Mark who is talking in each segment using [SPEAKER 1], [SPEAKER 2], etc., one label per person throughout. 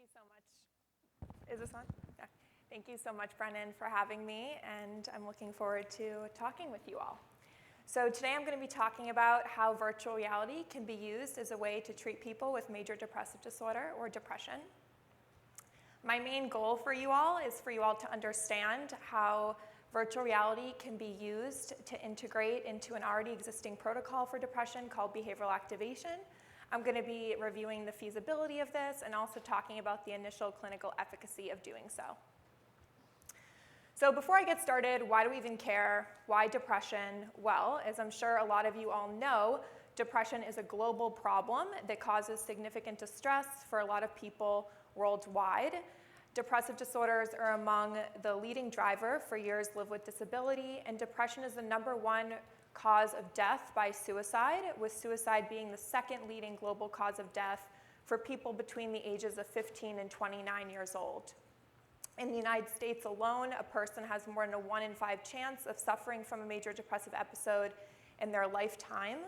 [SPEAKER 1] you so much. Is this on? Yeah. Thank you so much, Brennan, for having me, and I'm looking forward to talking with you all. So today I'm going to be talking about how virtual reality can be used as a way to treat people with major depressive disorder or depression. My main goal for you all is for you all to understand how virtual reality can be used to integrate into an already existing protocol for depression called behavioral activation. I'm going to be reviewing the feasibility of this and also talking about the initial clinical efficacy of doing so. So before I get started, why do we even care? Why depression? Well, as I'm sure a lot of you all know, depression is a global problem that causes significant distress for a lot of people worldwide. Depressive disorders are among the leading driver for years lived with disability, and depression is the #1 cause of death by suicide, with suicide being the second leading global cause of death for people between the ages of 15 and 29 years old. In the United States alone, a person has more than a 1 in 5 chance of suffering from a major depressive episode in their lifetime.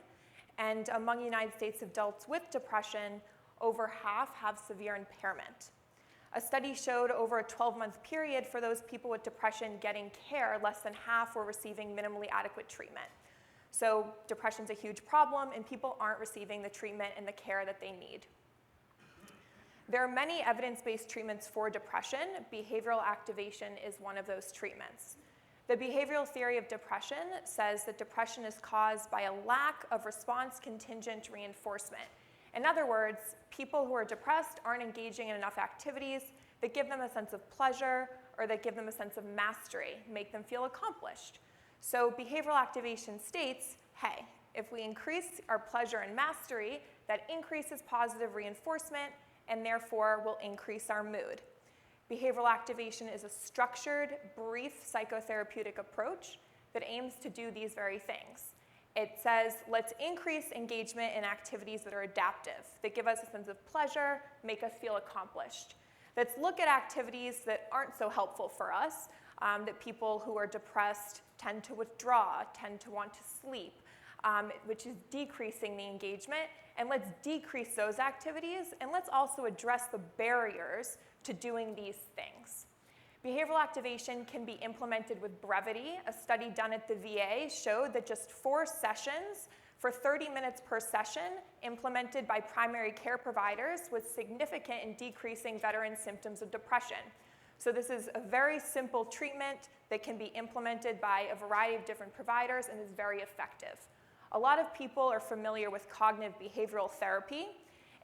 [SPEAKER 1] And among United States adults with depression, over half have severe impairment. A study showed over a 12-month period for those people with depression getting care, less than half were receiving minimally adequate treatment. So depression is a huge problem, and people aren't receiving the treatment and the care that they need. There are many evidence-based treatments for depression. Behavioral activation is one of those treatments. The behavioral theory of depression says that depression is caused by a lack of response-contingent reinforcement. In other words, people who are depressed aren't engaging in enough activities that give them a sense of pleasure or that give them a sense of mastery, make them feel accomplished. So behavioral activation states, hey, if we increase our pleasure and mastery, that increases positive reinforcement and therefore will increase our mood. Behavioral activation is a structured, brief psychotherapeutic approach that aims to do these very things. It says, let's increase engagement in activities that are adaptive, that give us a sense of pleasure, make us feel accomplished. Let's look at activities that aren't so helpful for us, that people who are depressed tend to withdraw, tend to want to sleep, which is decreasing the engagement. And let's decrease those activities, and let's also address the barriers to doing these things. Behavioral activation can be implemented with brevity. A study done at the VA showed that just 4 sessions for 30 minutes per session implemented by primary care providers was significant in decreasing veteran symptoms of depression. So this is a very simple treatment that can be implemented by a variety of different providers and is very effective. A lot of people are familiar with cognitive behavioral therapy,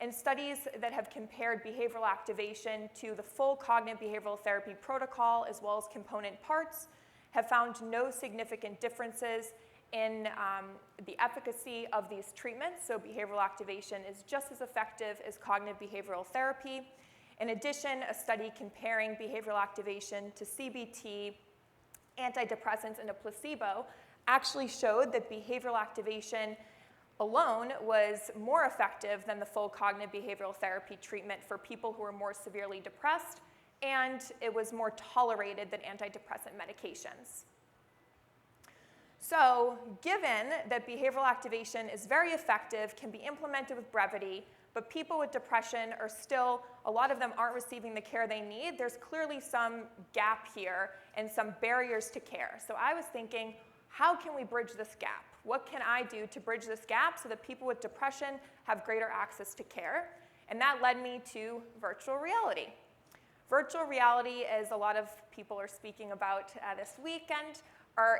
[SPEAKER 1] and studies that have compared behavioral activation to the full cognitive behavioral therapy protocol as well as component parts have found no significant differences in the efficacy of these treatments. So behavioral activation is just as effective as cognitive behavioral therapy. In addition, a study comparing behavioral activation to CBT, antidepressants, and a placebo actually showed that behavioral activation alone was more effective than the full cognitive behavioral therapy treatment for people who are more severely depressed, and it was more tolerated than antidepressant medications. So, given that behavioral activation is very effective, can be implemented with brevity, but people with depression are still, a lot of them aren't receiving the care they need, there's clearly some gap here and some barriers to care. So I was thinking, how can we bridge this gap? What can I do to bridge this gap so that people with depression have greater access to care? And that led me to virtual reality. Virtual reality, as a lot of people are speaking about this weekend,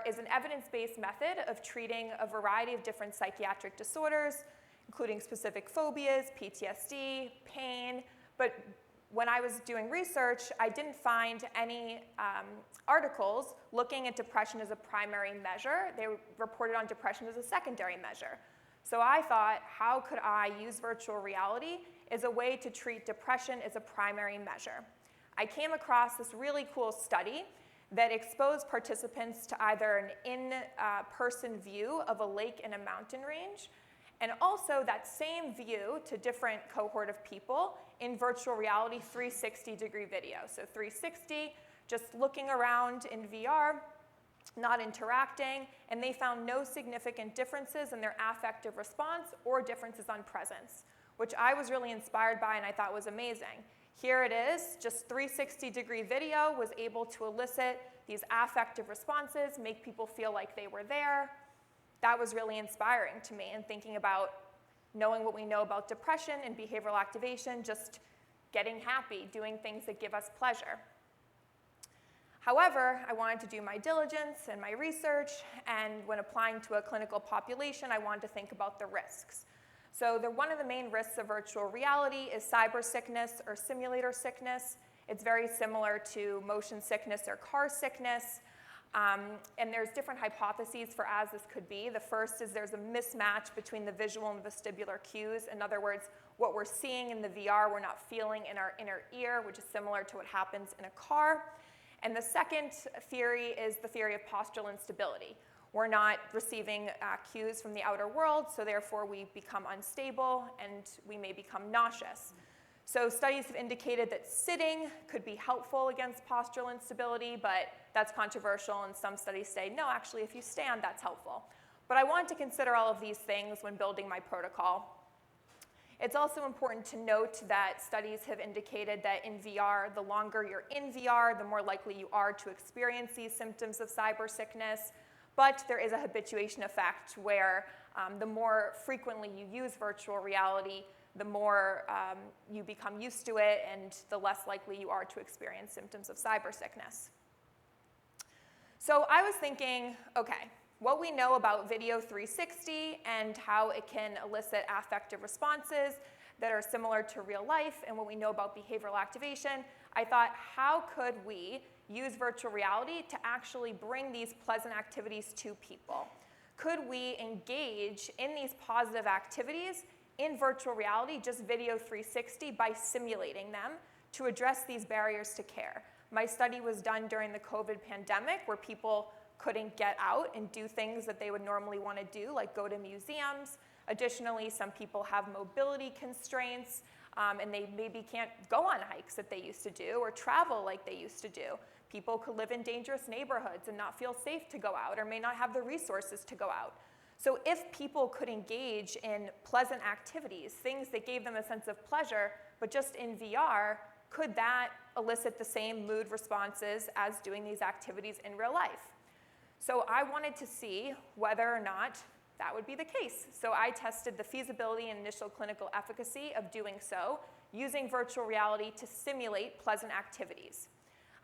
[SPEAKER 1] is an evidence-based method of treating a variety of different psychiatric disorders, including specific phobias, PTSD, pain. But when I was doing research, I didn't find any articles looking at depression as a primary measure. They reported on depression as a secondary measure. So I thought, how could I use virtual reality as a way to treat depression as a primary measure? I came across this really cool study that exposed participants to either an in-person view of a lake in a mountain range, and also that same view to different cohort of people in virtual reality 360-degree video. So 360, just looking around in VR, not interacting, and they found no significant differences in their affective response or differences on presence, which I was really inspired by and I thought was amazing. Here it is, just 360-degree video was able to elicit these affective responses, make people feel like they were there. That was really inspiring to me, and thinking about knowing what we know about depression and behavioral activation, just getting happy, doing things that give us pleasure. However, I wanted to do my diligence and my research, and when applying to a clinical population, I wanted to think about the risks. So one of the main risks of virtual reality is cyber sickness or simulator sickness. It's very similar to motion sickness or car sickness. And there's different hypotheses for as this could be. The first is there's a mismatch between the visual and vestibular cues. In other words, what we're seeing in the VR, we're not feeling in our inner ear, which is similar to what happens in a car. And the second theory is the theory of postural instability. We're not receiving cues from the outer world, so therefore we become unstable and we may become nauseous. So studies have indicated that sitting could be helpful against postural instability, but that's controversial, and some studies say, no, actually, if you stand, that's helpful. But I wanted to consider all of these things when building my protocol. It's also important to note that studies have indicated that in VR, the longer you're in VR, the more likely you are to experience these symptoms of cyber sickness. But there is a habituation effect where the more frequently you use virtual reality, the more you become used to it and the less likely you are to experience symptoms of cyber sickness. So I was thinking, okay, what we know about Video 360 and how it can elicit affective responses that are similar to real life, and what we know about behavioral activation, I thought, how could we use virtual reality to actually bring these pleasant activities to people? Could we engage in these positive activities in virtual reality, just Video 360, by simulating them to address these barriers to care? My study was done during the COVID pandemic, where people couldn't get out and do things that they would normally want to do, like go to museums. Additionally, some people have mobility constraints, and they maybe can't go on hikes that they used to do or travel like they used to do. People could live in dangerous neighborhoods and not feel safe to go out, or may not have the resources to go out. So if people could engage in pleasant activities, things that gave them a sense of pleasure, but just in VR, could that elicit the same mood responses as doing these activities in real life? So I wanted to see whether or not that would be the case. So I tested the feasibility and initial clinical efficacy of doing so, using virtual reality to simulate pleasant activities.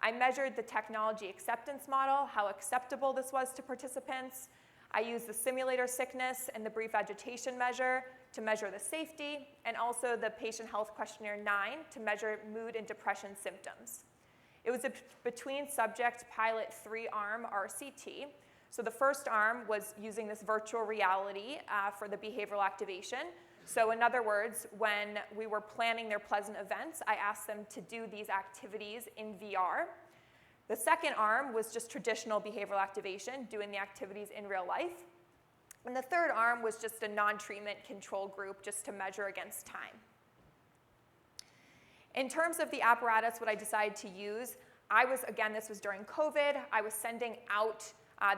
[SPEAKER 1] I measured the technology acceptance model, how acceptable this was to participants. I used the simulator sickness and the brief agitation measure to measure the safety, and also the Patient Health Questionnaire 9 to measure mood and depression symptoms. It was a between subject pilot 3-arm RCT. So the first arm was using this virtual reality for the behavioral activation. So in other words, when we were planning their pleasant events, I asked them to do these activities in VR. The second arm was just traditional behavioral activation, doing the activities in real life. And the third arm was just a non-treatment control group, just to measure against time. In terms of the apparatus, what I decided to use, again, this was during COVID, I was sending out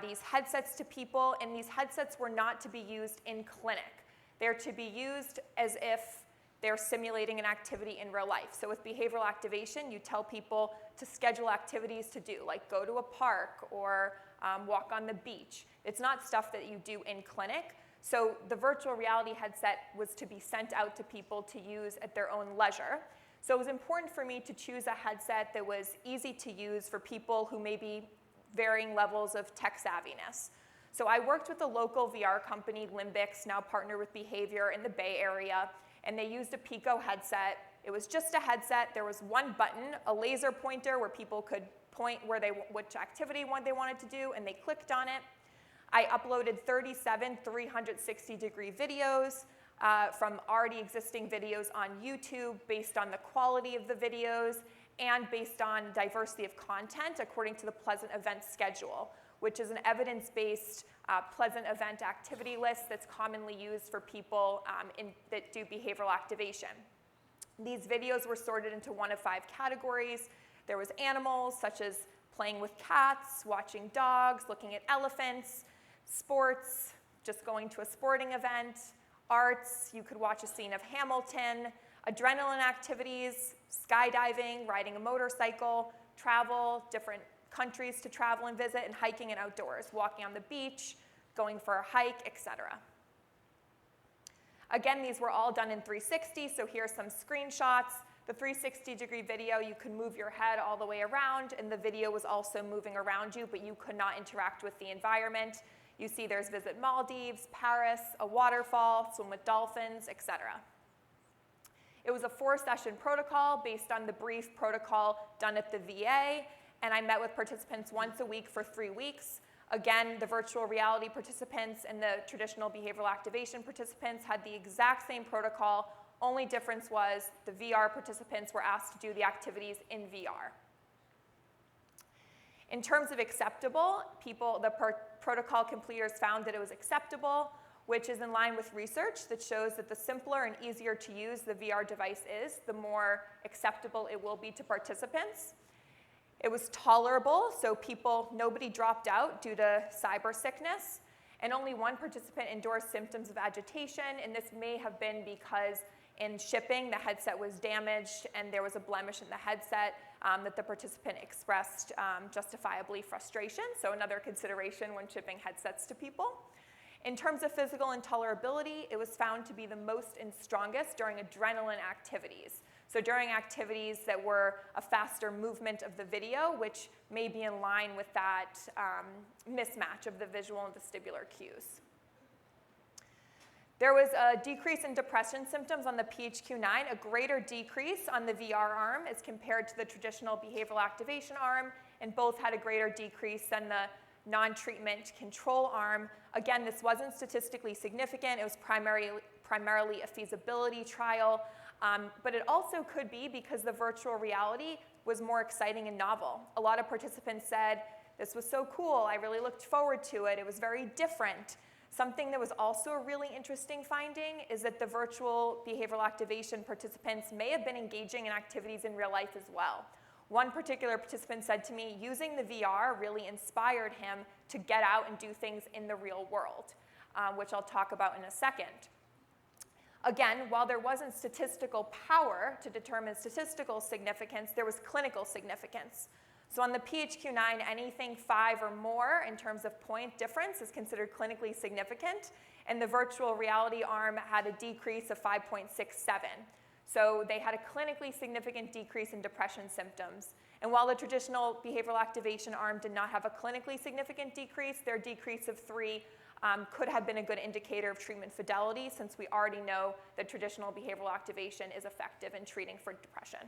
[SPEAKER 1] these headsets to people, and these headsets were not to be used in clinic. They're to be used as if they're simulating an activity in real life. So with behavioral activation, you tell people to schedule activities to do, like go to a park or walk on the beach. It's not stuff that you do in clinic. So the virtual reality headset was to be sent out to people to use at their own leisure. So it was important for me to choose a headset that was easy to use for people who may be varying levels of tech savviness. So I worked with a local VR company, Limbix, now partnered with Behavior in the Bay Area, and they used a Pico headset. It was just a headset. There was one button, a laser pointer where people could point which activity they wanted to do, and they clicked on it. I uploaded 37 360-degree videos from already existing videos on YouTube based on the quality of the videos and based on diversity of content according to the Pleasant Event Schedule, which is an evidence-based pleasant event activity list that's commonly used for people that do behavioral activation. These videos were sorted into one of 5 categories. There was animals, such as playing with cats, watching dogs, looking at elephants, sports, just going to a sporting event, arts, you could watch a scene of Hamilton, adrenaline activities, skydiving, riding a motorcycle, travel, different countries to travel and visit, and hiking and outdoors, walking on the beach, going for a hike, etc. Again, these were all done in 360, so here's some screenshots. The 360-degree video, you could move your head all the way around, and the video was also moving around you, but you could not interact with the environment. You see there's visit Maldives, Paris, a waterfall, swim with dolphins, etc. It was a 4-session protocol based on the brief protocol done at the VA, and I met with participants once a week for 3 weeks. Again, the virtual reality participants and the traditional behavioral activation participants had the exact same protocol. Only difference was the VR participants were asked to do the activities in VR. In terms of acceptable, the protocol completers found that it was acceptable, which is in line with research that shows that the simpler and easier to use the VR device is, the more acceptable it will be to participants. It was tolerable, so nobody dropped out due to cyber sickness, and only one participant endorsed symptoms of agitation, and this may have been because in shipping the headset was damaged and there was a blemish in the headset that the participant expressed justifiably frustration, so another consideration when shipping headsets to people. In terms of physical intolerability, it was found to be the most and strongest during adrenaline activities. So during activities that were a faster movement of the video, which may be in line with that mismatch of the visual and vestibular cues. There was a decrease in depression symptoms on the PHQ-9, a greater decrease on the VR arm as compared to the traditional behavioral activation arm, and both had a greater decrease than the non-treatment control arm. Again, this wasn't statistically significant. It was primarily a feasibility trial, but it also could be because the virtual reality was more exciting and novel. A lot of participants said, this was so cool, I really looked forward to it, it was very different. Something that was also a really interesting finding is that the virtual behavioral activation participants may have been engaging in activities in real life as well. One particular participant said to me, using the VR really inspired him to get out and do things in the real world, which I'll talk about in a second. Again, while there wasn't statistical power to determine statistical significance, there was clinical significance. So on the PHQ-9, anything 5 or more in terms of point difference is considered clinically significant, and the virtual reality arm had a decrease of 5.67. So they had a clinically significant decrease in depression symptoms. And while the traditional behavioral activation arm did not have a clinically significant decrease, their decrease of 3 could have been a good indicator of treatment fidelity, since we already know that traditional behavioral activation is effective in treating for depression.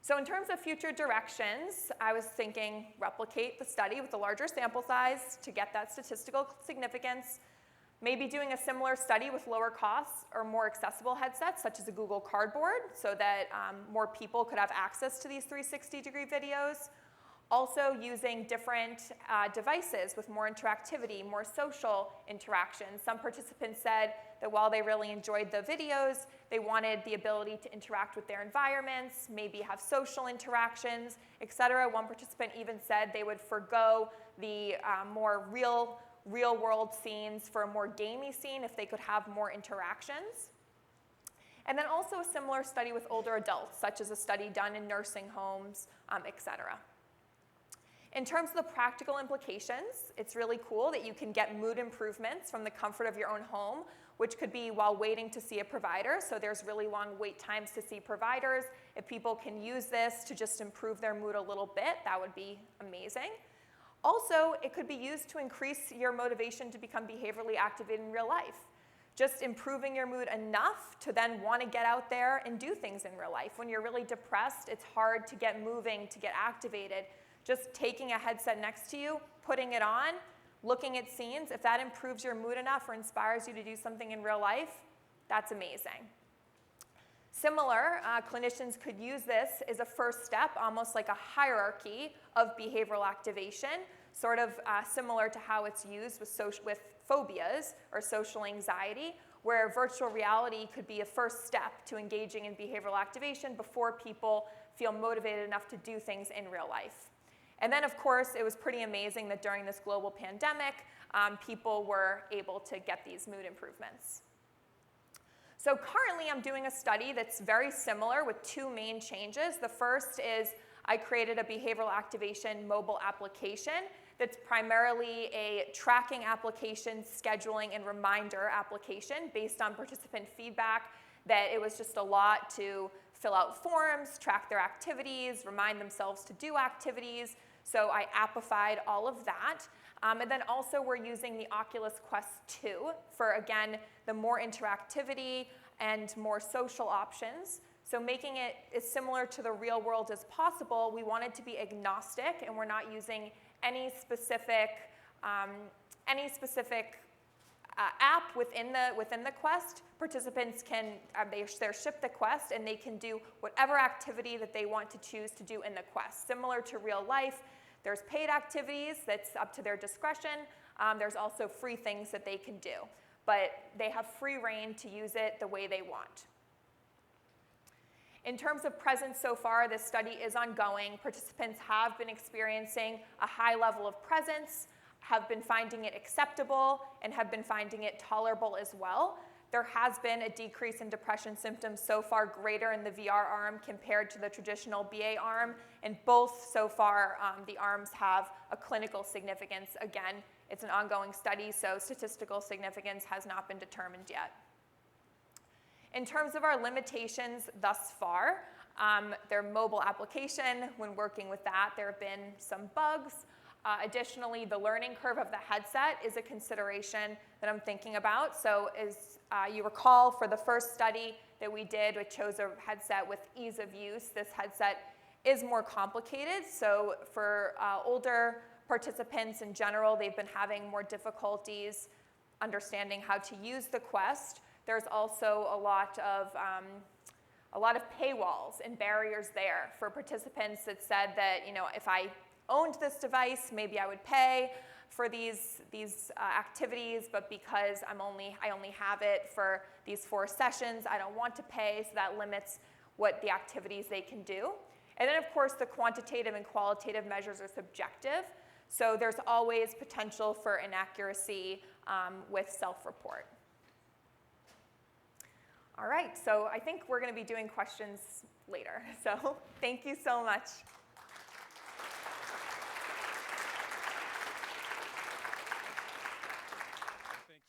[SPEAKER 1] So in terms of future directions, I was thinking replicate the study with a larger sample size to get that statistical significance, maybe doing a similar study with lower costs or more accessible headsets, such as a Google Cardboard, so that more people could have access to these 360-degree videos. Also using different devices with more interactivity, more social interaction. Some participants said that while they really enjoyed the videos, they wanted the ability to interact with their environments, maybe have social interactions, etc. One participant even said they would forgo the more real-world scenes for a more gamey scene if they could have more interactions. And then also a similar study with older adults, such as a study done in nursing homes, etc. In terms of the practical implications, it's really cool that you can get mood improvements from the comfort of your own home, which could be while waiting to see a provider. So there's really long wait times to see providers. If people can use this to just improve their mood a little bit, that would be amazing. Also, it could be used to increase your motivation to become behaviorally activated in real life. Just improving your mood enough to then want to get out there and do things in real life. When you're really depressed, it's hard to get moving, to get activated. Just taking a headset next to you, putting it on, looking at scenes, if that improves your mood enough or inspires you to do something in real life, that's amazing. Similar, clinicians could use this as a first step, almost like a hierarchy of behavioral activation, sort of similar to how it's used with phobias or social anxiety, where virtual reality could be a first step to engaging in behavioral activation before people feel motivated enough to do things in real life. And then, of course, it was pretty amazing that during this global pandemic, people were able to get these mood improvements. So currently I'm doing a study that's very similar with two main changes. The first is I created a behavioral activation mobile application that's primarily a tracking application, scheduling, and reminder application based on participant feedback that it was just a lot to fill out forms, track their activities, remind themselves to do activities. So I appified all of that. And then also we're using the Oculus Quest 2 for, again, the more interactivity and more social options. So making it as similar to the real world as possible, we wanted to be agnostic, and we're not using any specific app within the Quest. Participants can, they're shipped the Quest, and they can do whatever activity that they want to choose to do in the Quest. Similar to real life, there's paid activities that's up to their discretion. There's also free things that they can do. But they have free reign to use it the way they want. In terms of presence so far, this study is ongoing. Participants have been experiencing a high level of presence, have been finding it acceptable, and have been finding it tolerable as well. There has been a decrease in depression symptoms so far greater in the VR arm compared to the traditional BA arm, and both so far the arms have a clinical significance. Again, it's an ongoing study, so statistical significance has not been determined yet. In terms of our limitations thus far, their mobile application, when working with that, there have been some bugs. Additionally, the learning curve of the headset is a consideration that I'm thinking about. So as you recall, for the first study that we did, we chose a headset with ease of use. This headset is more complicated. So for older participants in general, they've been having more difficulties understanding how to use the Quest. There's also a lot of paywalls and barriers there for participants that said that, you know, if I owned this device, maybe I would pay for these activities, but because I only have it for these 4 sessions, I don't want to pay, so that limits what the activities they can do. And then, of course, the quantitative and qualitative measures are subjective, so there's always potential for inaccuracy with self-report. All right, so I think we're going to be doing questions later, so thank you so much.